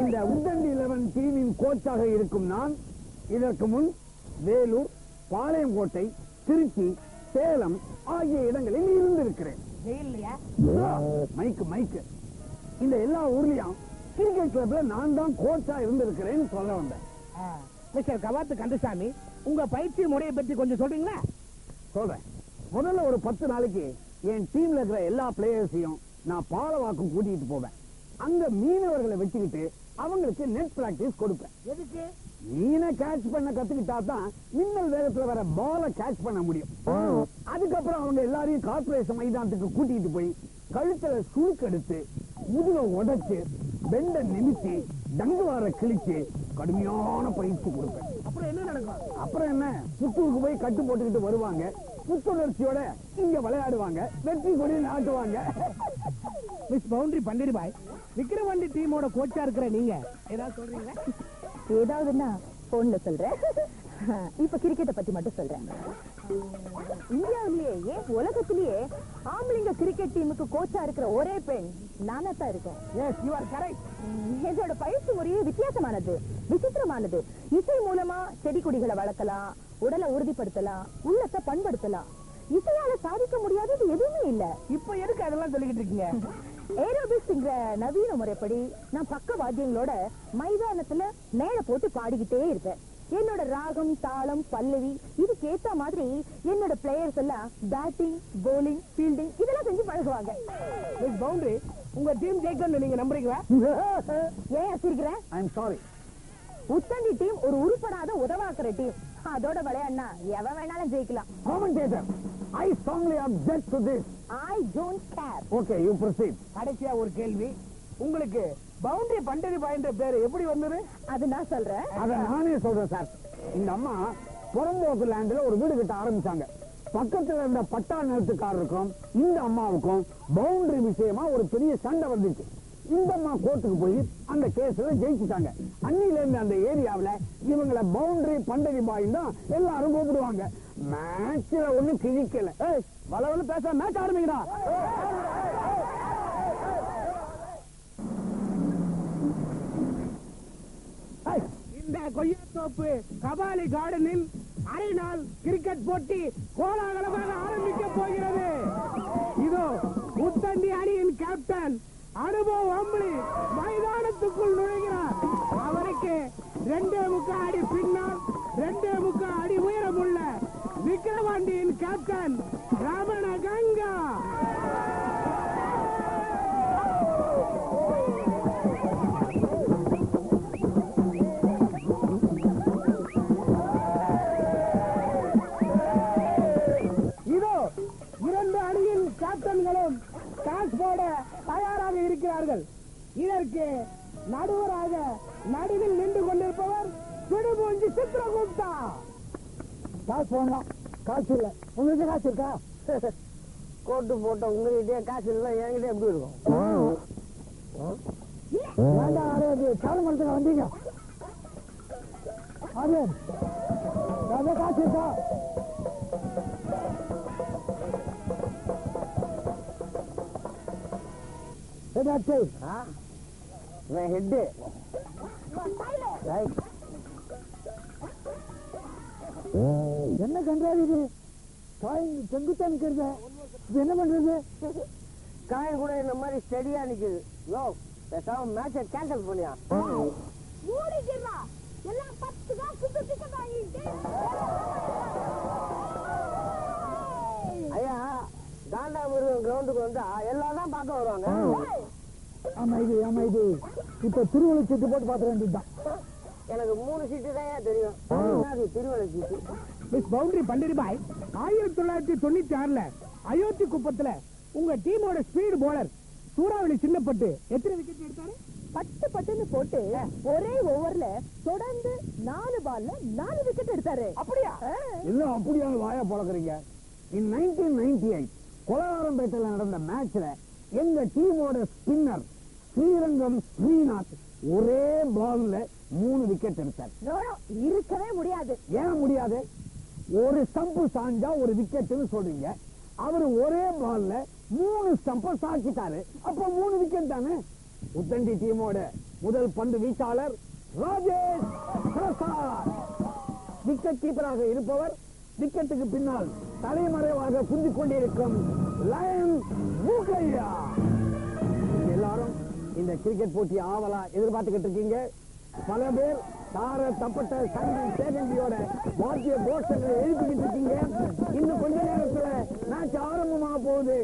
இந்த உத்தண்டி 11 டீமின் கோச்சாக இருக்கும் நான் இதற்கு முன் வேலூர், பாளையங்கோட்டை, திருச்சி, சேலம் ஆகிய இடங்களில் இருந்திருக்கிறேன். மைக்கு இந்த எல்லா ஊர்லயும் கிரிக்கெட் கிளப்ல நான் தான் கோச்சா இருந்திருக்கிறேன்னு சொல்ல வந்தேன். மிஸ்டர் கவாத்து கந்தசாமி, உங்க பயிற்சி முறையை பற்றி கொஞ்சம் சொல்றீங்களா? சொல்றேன். முதல்ல ஒரு 10 நாளைக்கு என் டீம்ல இருக்கிற எல்லா பிளேயர்ஸையும் நான் பாலவாக்கம் கூட்டிட்டு போவேன். அங்க மீனவர்களை வச்சுக்கிட்டு அவங்களுக்கு நெட் பிராக்டிஸ் கொடுப்பேன். எதுக்கு? மீனை கேட்ச் பண்ண கத்துக்கிட்டா தான் மின்னல் வேகத்துல வர பால கேட்ச் பண்ண முடியும். அதுக்கப்புறம் அவங்க எல்லாரையும் கார்பரேஷன் மைதானத்துக்கு கூட்டிட்டு போய் கழுத்துல சுழுக்கெடுத்து முதுக உடைச்சு பெண்ட நிமித்தி டங்குவார கிழிச்சு கடுமையான பயிற்சி கொடுப்பேன். அப்புறம் என்ன நடக்கும்? அப்புறம் என்ன, புத்தூருக்கு போய் கட்டு போட்டுக்கிட்டு வருவாங்க. புத்துணர்ச்சியோட இங்க விளையாடுவாங்க, வெற்றி கொடி நாட்டுவாங்க. மிஸ் பவுண்டரி பண்டிரிபாய், விக்கிரவாண்டி டீமோட கோச்சா இருக்கிற நீங்க ஏதாவது சொல்றீங்களா? ஏதாவதுன்னா போன்ல சொல்றேன். இப்ப கிரிக்கெட்டை பத்தி மட்டும் சொல்றேன். இந்தியாவிலேயே ஏன் உலகத்திலேயே ஆம்பளைங்க கிரிக்கெட் டீமுக்கு கோச்சா இருக்கிற ஒரே பெண் நானா தான் இருக்கேன். என்னோட பயிற்சி முறையே வித்தியாசமானது, விசித்திரமானது. இசை மூலமா செடி கொடிகளை வளர்க்கலாம், உடலை உறுதிப்படுத்தலாம், உள்ளத்தை பண்படுத்தலாம். இசையால சாதிக்க முடியாதது எதுவுமே இல்ல. இப்ப எதுக்கு அதெல்லாம் சொல்லிக்கிட்டு இருக்கீங்க? ஏரோபிக்ஸ்ங்கிற நவீன முறைப்படி நான் பக்க வாத்தியங்களோட மைதானத்துல மேல போட்டு பாடிக்கிட்டே இருப்பேன். என்னோட ராகம், தாளம், பல்லவி இதுக்கு ஏத்த மாதிரி என்னோட பிளேயர்ஸ் எல்லாம் பேட்டிங், போலிங், ஃபீல்டிங் இதெல்லாம் செஞ்சு பழகுவாங்க. மிஸ் பவுண்டரி, உங்க டீம் ஜெயிக்கணும்னு நீங்க நம்புறீங்களா? ஏன் அசிக்கிறேன்? ஐ அம் சாரி. உத்தண்டி டீம் ஒரு உருப்படாத உதவாக்குற டீம். அதோட விளையாடினா எவன் வேணாலும் ஜெயிக்கலாம். Commentator, I strongly object to this. I don't care. Okay, you proceed. கடைசியா ஒரு கேள்வி, உங்களுக்கு பவுண்டரி பண்டிரிபாய் என்ற பேரு எப்படி வந்தது? அது நான் சொல்றேன். அத நானே சொல்றேன் சார். இந்த அம்மா புறம்போக்கு லேண்ட்ல ஒரு வீடு கட்ட ஆரம்பிச்சாங்க. பக்கத்துல இருந்த பட்டா நிலத்துக்காரருக்கும் இந்த அம்மாவுக்கும் பவுண்டரி விஷயமா ஒரு பெரிய சண்டை வந்துச்சு. இந்த அம்மா கோர்ட்டுக்கு போய் அந்த கேஸ்ல ஜெயிச்சுட்டாங்க. அன்னில இருந்து அந்த ஏரியாவில இவங்களை பவுண்டரி பண்டிரிபாய் தான் எல்லாரும் கூப்பிடுவாங்க. மேட்ச்ல ஒண்ணு கிழிக்கல. வளவல பேச மேட்ச் ஆரம்பிக்கிறா. இந்த கொய்யாத்தோப்பு கபாலி கார்டனில் அரை நாள் கிரிக்கெட் போட்டி கோலாகலமாக ஆரம்பிக்க போகிறது. இதோ உத்தண்டி அணியின் கேப்டன் அனுபவ அம்பளி மைதானத்துக்குள் நுழைகிறார். அவருக்கு 2.25 அடி பின்னால் 2.25 அடி உயரமுள்ள விக்கிரவாண்டியின் கேப்டன் ரமண கங்கா. இதோ 2 அணியின் கேப்டன்களும் டாஸ் போட தயாராக இருக்கிறார்கள். இதற்கு நடுவராக நடுவில் நின்று கொண்டிருப்பவர் சுடுமூஞ்சி சித்ரகுப்தா. காசு போடலாம். காசு இல்ல. உங்களுக்கு காசு இருக்கா? கோட்டு போட்ட உங்ககிட்டே காசு இல்லை, என்கிட்ட எப்படி இருக்கும்? சாலை மரத்துக்கு வந்தீங்க. காசு இருக்கா? என்ன கண்டாது இது? காய் செங்குத்தா நிக்கிறது. என்ன பண்றது? காய் கூட இந்த மாதிரி ஸ்டெடியா நிக்குது. யோ, பேசாம மேட்சை கேன்சல் பண்ணியா? ஐயா, காண்டாமிருகம் கிரவுண்டுக்கு வந்தா எல்லாம் தான் பார்க்க வருவாங்க. ஆமா இது இப்ப திருவள்ளு சீட்டு போட்டு பாத்துற வேண்டியதுதான். எனக்கு 3 சீட்டு தான் தெரியும். திருவள்ளு சீட்டு. மிஸ் பவுண்டரி பண்டிரிபாய் 1996ல அயோத்தி குப்பத்துல உங்க டீமோட ஸ்பீடு போலர் சூறாவளி சின்னப்பட்டு எத்தனை விக்கெட் எடுத்தாரு? 10 போட்டு ஒரே ஓவர்ல தொடர்ந்து 4 பால்ல 4 விக்கெட் எடுத்தாரு. அப்படியா? எல்லாம் அப்படியா வாயா பழக்கிறீங்க? In 1998 கொலகாரம்பேட்டையில நடந்த மேட்ச்ல எங்க டீமோட ஸ்பின்னர் ஸ்ரீரங்கம் ஸ்ரீநாத் ஒரே பால்ல 3 விக்கெட் எடுத்தார். இருக்கவே முடியாது. ஏன் முடியாது? ஒரு ஸ்டம்ப் சாஞ்சா ஒரு விக்கெட்னு சொல்றீங்க. அவரு ஒரே பால்ல 3 ஸ்டம்ப சாச்சிட்டாரு. அப்ப 3 விக்கெட் தானே. உத்தண்டி டீமோட முதல் பந்து வீச்சாளர் ராஜேஷ் பிரசாத். விக்கெட் கீப்பராக இருப்பவர் விக்கெட்டுக்கு பின்னால் தலைமறைவாக குந்திக் கொண்டிருக்கும் லயன் மூக்கையா. எல்லாரும் இந்த கிரிக்கெட் போட்டி ஆவலா எதிர்பார்த்துக்கிட்டு இருக்கீங்க. பல பேர் தார தப்பட்ட சங்கி சேகந்தியோட வாத்திய கோஷங்களை எழுப்பிக்கிட்டு இருக்கீங்க. இன்னும் கொஞ்ச நேரத்துல மேட்ச் ஆரம்பமாக போகுது.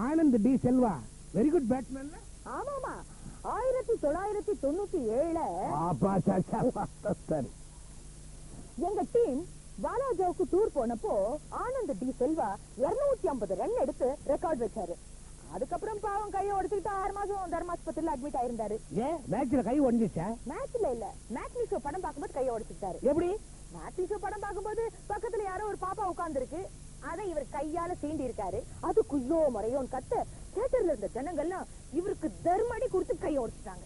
Anand D Selva very good batsman. ஆமாமா 1997 சரி, எங்க டீம் வாலாஜாவுக்கு டூர் போனப்போ ஆனந்த் டி செல்வா 250 ரன் எடுத்து ரெக்கார்ட் வச்சாரு. அதுக்கப்புறம் பாவம் கையை உடைச்சுக்கிட்டு 6 மாசம் தர்மாஸ்பத்திரியில அட்மிட் ஆயிருந்தாரு. ஏன் மேட்ச்ல கை உடைஞ்சிச்சா? மேட்ச்ல இல்ல, மேட்னி ஷோ படம் பார்க்கும்போது கையை உடைச்சுட்டாரு. எப்படி? மேட்னி ஷோ படம் பார்க்கும்போது பக்கத்துல யாரோ ஒரு பாப்பா உட்கார்ந்து இருக்கு, அதை இவர் கையால சீண்டி இருக்காரு. அது குய்யோ முறையோன்னு கத்த தியேட்டர்ல இருந்த ஜனங்கள்லாம் இவருக்கு தர்மடி கொடுத்து கையை உடைச்சிட்டாங்க.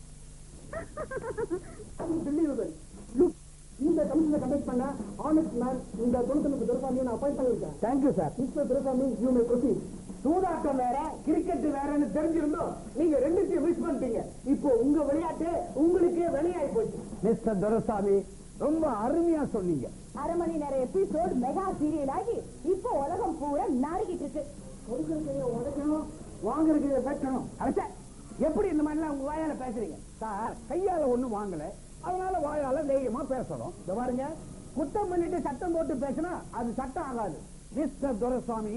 இந்த கமிஷனை கண்டக்ட் பண்ண ஆனஸ்ட் மேன் இந்த தொழில்நுட்ப துரைசாமியை நான் அப்பாயிண்ட் பண்ணிருக்கேன். Thank you sir. Mister Duraisamy, you may proceed. சூதாட்டம் வேற கிரிக்கெட் வேறன்னு தெரிஞ்சிருந்தோம், நீங்க ரெண்டுத்தையும் மிஸ் பண்ணிட்டீங்க. இப்போ உங்க விளையாட்டு உங்களுக்கே விளையாடி போச்சு. மிஸ்டர் துரைசாமி, ரொம்ப அருமையா சொன்னீங்க. 1/2 மணி நேரம் எபிசோட் மெகா சீரியல் ஆகி இப்போ உலகம் பூரா நாரிக்கிட்டு இருக்கு. கொடுக்கறதைய உடைக்கணும், வாங்குறதைய வெட்டணும். அடச்சே, எப்படி இந்த மாதிரிலாம் உங்க வாயால பேசுறீங்க? சார், கையால ஒண்ணும் வாங்கல, அதனால வாயால தைரியமா பேசணும். இந்த பாருங்க, குத்தம் பண்ணிட்டு சட்டம் போட்டு பேசினா அது சட்டம் ஆகாது. மிஸ்டர் துரைசாமி,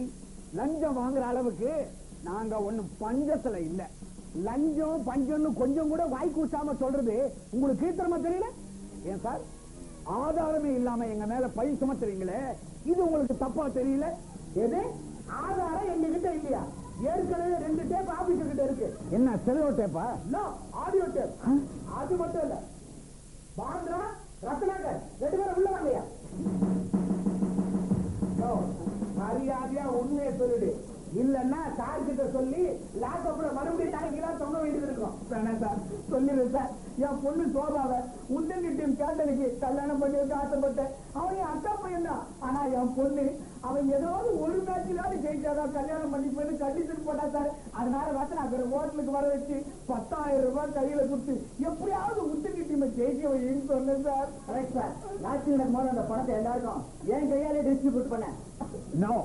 லஞ்சம் வாங்குற அளவுக்கு நாங்க ஒண்ணும் பஞ்சத்துல இல்ல. லஞ்சம் பஞ்சம்னு கொஞ்சம் கூட வாய் கூசாம சொல்றது உங்களுக்கு கீழ்த்தரமா தெரியல? ஏன் சார், ஆதாரமே இல்லாம எங்க மேல பழி சுமத்துறீங்களே, இது உங்களுக்கு தப்பா தெரியல? எது ஆதாரம் எங்க கிட்ட இல்லையா? ஏற்கனவே 2 டேப் ஆபீஸ் கிட்ட இருக்கு. என்ன செலோ டேப்பா? Audio tape. அது மட்டும் இல்ல, பாந்திரா ரத்னாகர் 2 பேரும் உள்ள வாங்கயா. மரியாதையா உண்மையை சொல்லிடு, இல்லன்னா சார் கிட்ட சொல்லி லேப்டாப்ல மறுபடியும் தலைக்கெல்லாம் தொங்க வேண்டியது இருக்கும். வேணாம் சார், சொல்லிடுறேன் சார். என் பொண்ணு சோபாவ உண்டனி டீம் கேட்டனுக்கு கல்யாணம் பண்ணி வைக்க ஆசைப்பட்டேன். அவன் என் அக்கா பையன் தான். ஆனா என் பொண்ணு அவன் ஏதாவது ஒரு மேட்ச்லாவது ஜெயிச்சாதான் கல்யாணம் பண்ணி போய் கண்டிஷன் போட்டா சார். அதனால ரத்னாகர் ஹோட்டலுக்கு வர வச்சு 10,000 ரூபாய் கையில கொடுத்து எப்படியாவது உண்டனி டீமை ஜெயிக்க வைன்னு சொன்னேன் சார். Correct sir. லாஸ்ட் எனக்கு முதல்ல அந்த பணத்தை எல்லாருக்கும் என் கையாலே டிஸ்ட்ரிபியூட் பண்ணேன். நோ,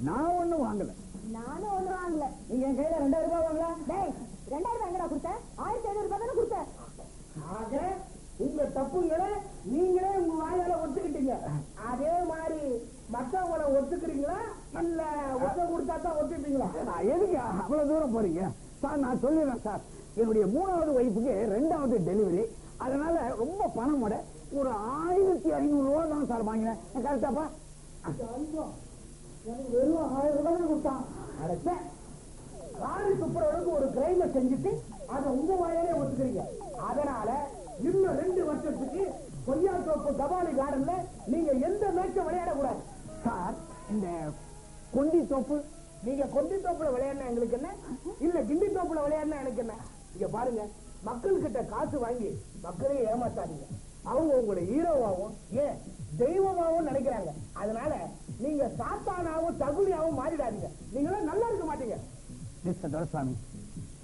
நான் ஒண்ணும் வாங்கல. நானும் ஒண்ணு வாங்கல. நீங்க என் கையில 2000 ரூபாய் வாங்கல. டேய், 2000 எங்கடா கொடுத்த? 1500 ரூபாய் தானே கொடுத்த. ஆக உங்க தப்புங்களை நீங்களே உங்க வாயால ஒத்துக்கிட்டீங்க. அதே மாதிரி மத்தவங்களை ஒத்துக்கிறீங்களா இல்ல ஒத்த கொடுத்தா தான் ஒத்துப்பீங்களா? நான் எதுக்கு அவ்வளவு தூரம் போறீங்க சார்? நான் சொல்லிடுறேன் சார், என்னுடைய 3வது ஒய்ஃபுக்கு 2வது டெலிவரி. அதனால ரொம்ப பணம் ஒரு 1500 ரூபாய் தான் சார் வாங்கினேன். கரெக்டாப்பா? எனக்கு வெறும் 1000 ரூபாய் கொடுத்தான். அடைச்ச ராணி சுப்பரவனுக்கு ஒரு கிரைம செஞ்சுட்டு அதை உங்க வாயாலே ஒத்துக்கிறீங்க. அதனால இன்னும் 2 வருஷத்துக்கு கொய்யாத்தோப்பு கபாலி கார்டன்ல நீங்க எந்த மேட்சும் விளையாடக்கூடாது. சார், இந்த கொண்டி தோப்பு, நீங்க கொண்டி தோப்புல விளையாடினா எங்களுக்கு என்ன, இல்ல கிண்டி தோப்புல விளையாடினா எனக்கு என்ன? இங்க பாருங்க, மக்கள் கிட்ட காசு வாங்கி மக்களையும் ஏமாத்தாதீங்க. அவங்க உங்களை ஹீரோவாவும் ஏன் தெய்வமாவும் நினைக்கிறாங்க. அதனால நீங்க சாத்தானாவும் தகுதியாவும் மாறிடாதீங்க. நீங்களும் நல்லா இருக்க மாட்டீங்க. மிஸ்டர் துரைசாமி,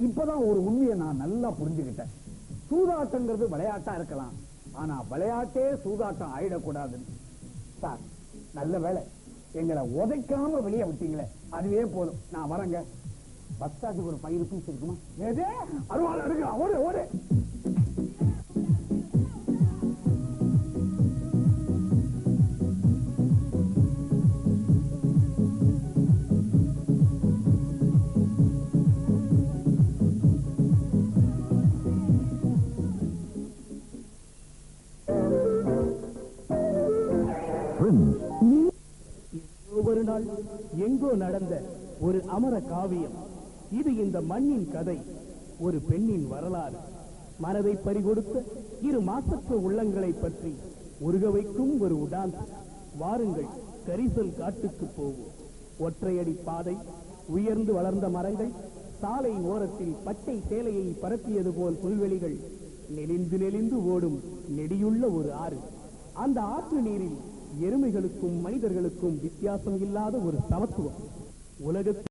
இப்பதான் ஒரு உண்மையை நான் நல்லா புரிஞ்சுக்கிட்டேன். சூதாட்டங்கிறது விளையாட்டா இருக்கலாம், ஆனா விளையாட்டே சூதாட்டம் ஆயிடக்கூடாதுன்னு. சார், நல்ல வேலை எங்களை உதைக்காம வெளியே விட்டீங்களே, அதுவே போதும். நான் வரேங்க. பஸ் ஸ்டாண்டுக்கு ஒரு 5 ரூபீஸ் இருக்குமா? எது அருவாள் எடுக்கலாம். ஓடு ஓடு. ஒரு நாள் எங்கோ நடந்த ஒரு அமர காவியம். இது இந்த மண்ணின் கதை, ஒரு பெண்ணின் வரலாறு. மனதை பறிகொடுத்த இரு மாசற்ற உள்ளங்களை பற்றி உருக வைக்கும் ஒரு உடான். வாருங்கள், கரிசல் காட்டுக்கு போவோம். ஒற்றையடி பாதை, உயர்ந்து வளர்ந்த மரங்கள், சாலை ஓரத்தில் பச்சை சேலையை பரப்பியது போல் புல்வெளிகள், நெளிந்து நெளிந்து ஓடும் நெடியுள்ள ஒரு ஆறு. அந்த ஆற்று நீரில் எருமைகளுக்கும் மனிதர்களுக்கும் வித்தியாசம் இல்லாத ஒரு சமத்துவம். உலகத்தில்